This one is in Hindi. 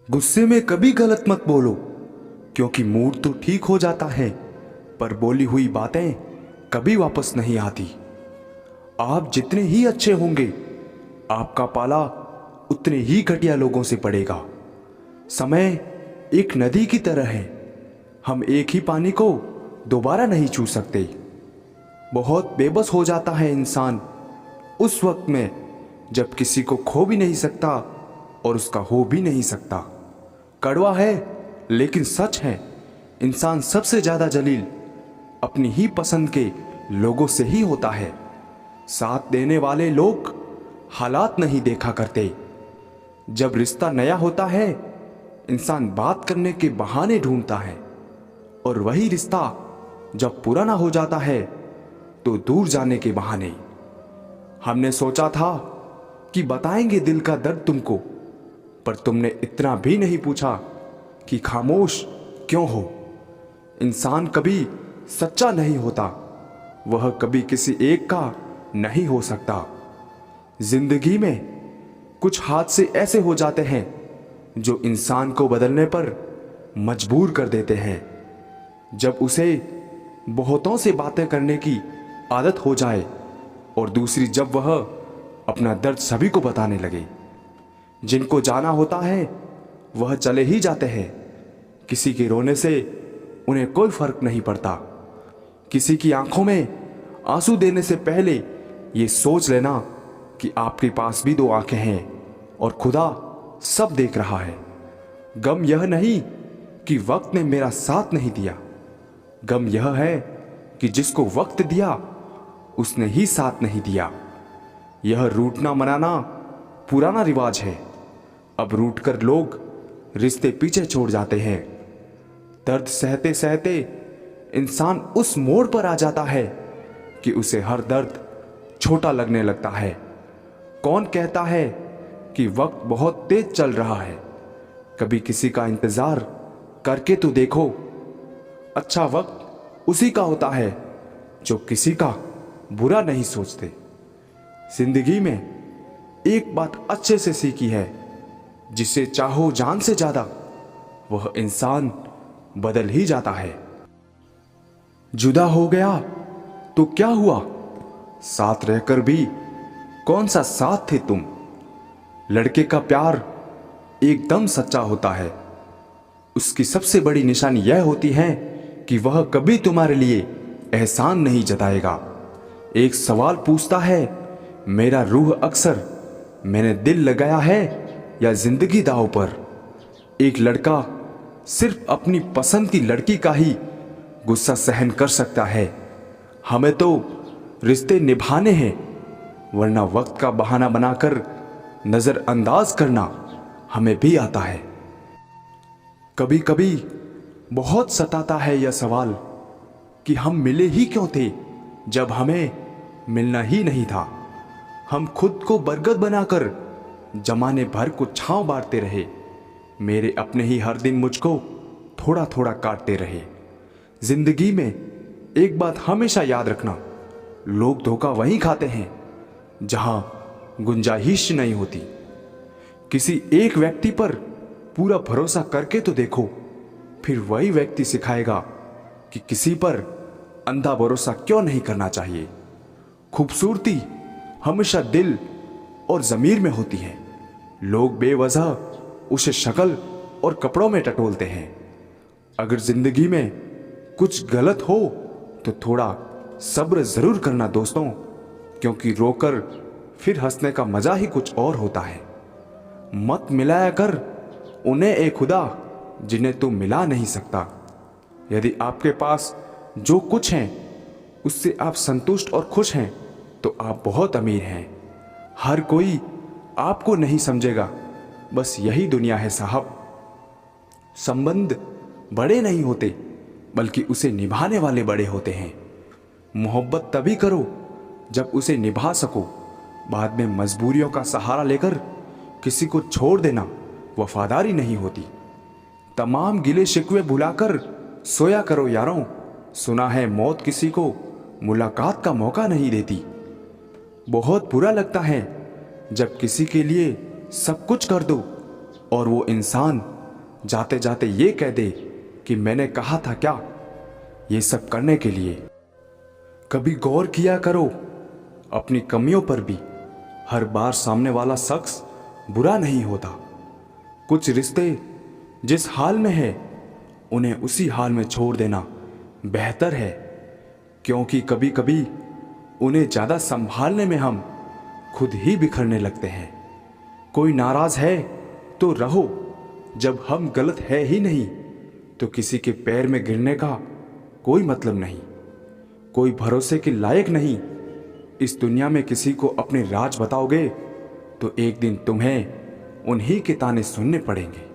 गुस्से में कभी गलत मत बोलो, क्योंकि मूड तो ठीक हो जाता है, पर बोली हुई बातें कभी वापस नहीं आती। आप जितने ही अच्छे होंगे, आपका पाला उतने ही घटिया लोगों से पड़ेगा। समय एक नदी की तरह है, हम एक ही पानी को दोबारा नहीं छू सकते। बहुत बेबस हो जाता है इंसान उस वक्त में जब किसी को खो भी नहीं सकता और उसका हो भी नहीं सकता। कड़वा है लेकिन सच है, इंसान सबसे ज्यादा जलील अपनी ही पसंद के लोगों से ही होता है। साथ देने वाले लोग हालात नहीं देखा करते। जब रिश्ता नया होता है, इंसान बात करने के बहाने ढूंढता है, और वही रिश्ता जब पुराना हो जाता है तो दूर जाने के बहाने। हमने सोचा था कि बताएंगे दिल का दर्द तुमको, पर तुमने इतना भी नहीं पूछा कि खामोश क्यों हो। इंसान कभी सच्चा नहीं होता, वह कभी किसी एक का नहीं हो सकता। जिंदगी में कुछ हादसे ऐसे हो जाते हैं जो इंसान को बदलने पर मजबूर कर देते हैं। जब उसे बहुतों से बातें करने की आदत हो जाए, और दूसरी जब वह अपना दर्द सभी को बताने लगे। जिनको जाना होता है वह चले ही जाते हैं। किसी के रोने से उन्हें कोई फर्क नहीं पड़ता। किसी की आंखों में आंसू देने से पहले ये सोच लेना कि आपके पास भी दो आंखें हैं और खुदा सब देख रहा है। गम यह नहीं कि वक्त ने मेरा साथ नहीं दिया, गम यह है कि जिसको वक्त दिया उसने ही साथ नहीं दिया। यह रूठना मनाना पुराना रिवाज है, अब रूठ कर लोग रिश्ते पीछे छोड़ जाते हैं। दर्द सहते सहते इंसान उस मोड़ पर आ जाता है कि उसे हर दर्द छोटा लगने लगता है। कौन कहता है कि वक्त बहुत तेज चल रहा है? कभी किसी का इंतजार करके तो देखो। अच्छा वक्त उसी का होता है जो किसी का बुरा नहीं सोचते। जिंदगी में एक बात अच्छे से सीखी है, जिसे चाहो जान से ज्यादा, वह इंसान बदल ही जाता है। जुदा हो गया तो क्या हुआ, साथ रहकर भी कौन सा साथ थे तुम। लड़के का प्यार एकदम सच्चा होता है। उसकी सबसे बड़ी निशानी यह होती है कि वह कभी तुम्हारे लिए एहसान नहीं जताएगा। एक सवाल पूछता है मेरा रूह अक्सर, मैंने दिल लगाया है या जिंदगी दांव पर। एक लड़का सिर्फ अपनी पसंद की लड़की का ही गुस्सा सहन कर सकता है। हमें तो रिश्ते निभाने हैं, वरना वक्त का बहाना बनाकर नजरअंदाज करना हमें भी आता है। कभी कभी बहुत सताता है यह सवाल कि हम मिले ही क्यों थे जब हमें मिलना ही नहीं था। हम खुद को बरगद बनाकर जमाने भर को छांव बांटते रहे। मेरे अपने ही हर दिन मुझको थोड़ा थोड़ा काटते रहे। जिंदगी में एक बात हमेशा याद रखना, लोग धोखा वहीं खाते हैं जहां गुंजाइश नहीं होती। किसी एक व्यक्ति पर पूरा भरोसा करके तो देखो, फिर वही व्यक्ति सिखाएगा कि किसी पर अंधा भरोसा क्यों नहीं करना चाहिए। खूबसूरती हमेशा दिल और जमीर में होती है। लोग बेवजह उसे शक्ल और कपड़ों में टटोलते हैं। अगर जिंदगी में कुछ गलत हो तो थोड़ा सब्र जरूर करना दोस्तों, क्योंकि रोकर फिर हंसने का मजा ही कुछ और होता है। मत मिलाया कर उन्हें ए खुदा जिन्हें तू मिला नहीं सकता। यदि आपके पास जो कुछ है उससे आप संतुष्ट और खुश हैं तो आप बहुत अमीर हैं। हर कोई आपको नहीं समझेगा, बस यही दुनिया है साहब। संबंध बड़े नहीं होते, बल्कि उसे निभाने वाले बड़े होते हैं। मोहब्बत तभी करो जब उसे निभा सको। बाद में मजबूरियों का सहारा लेकर किसी को छोड़ देना वफादारी नहीं होती। तमाम गिले शिकवे भुलाकर सोया करो यारों। सुना है मौत किसी को मुलाकात का मौका नहीं देती। बहुत बुरा लगता है जब किसी के लिए सब कुछ कर दो और वो इंसान जाते जाते ये कह दे कि मैंने कहा था क्या ये सब करने के लिए। कभी गौर किया करो अपनी कमियों पर भी। हर बार सामने वाला शख्स बुरा नहीं होता। कुछ रिश्ते जिस हाल में है उन्हें उसी हाल में छोड़ देना बेहतर है, क्योंकि कभी कभी उन्हें ज़्यादा संभालने में हम खुद ही बिखरने लगते हैं। कोई नाराज है तो रहो, जब हम गलत है ही नहीं तो किसी के पैर में गिरने का कोई मतलब नहीं। कोई भरोसे के लायक नहीं। इस दुनिया में किसी को अपने राज बताओगे तो एक दिन तुम्हें उन्हीं के ताने सुनने पड़ेंगे।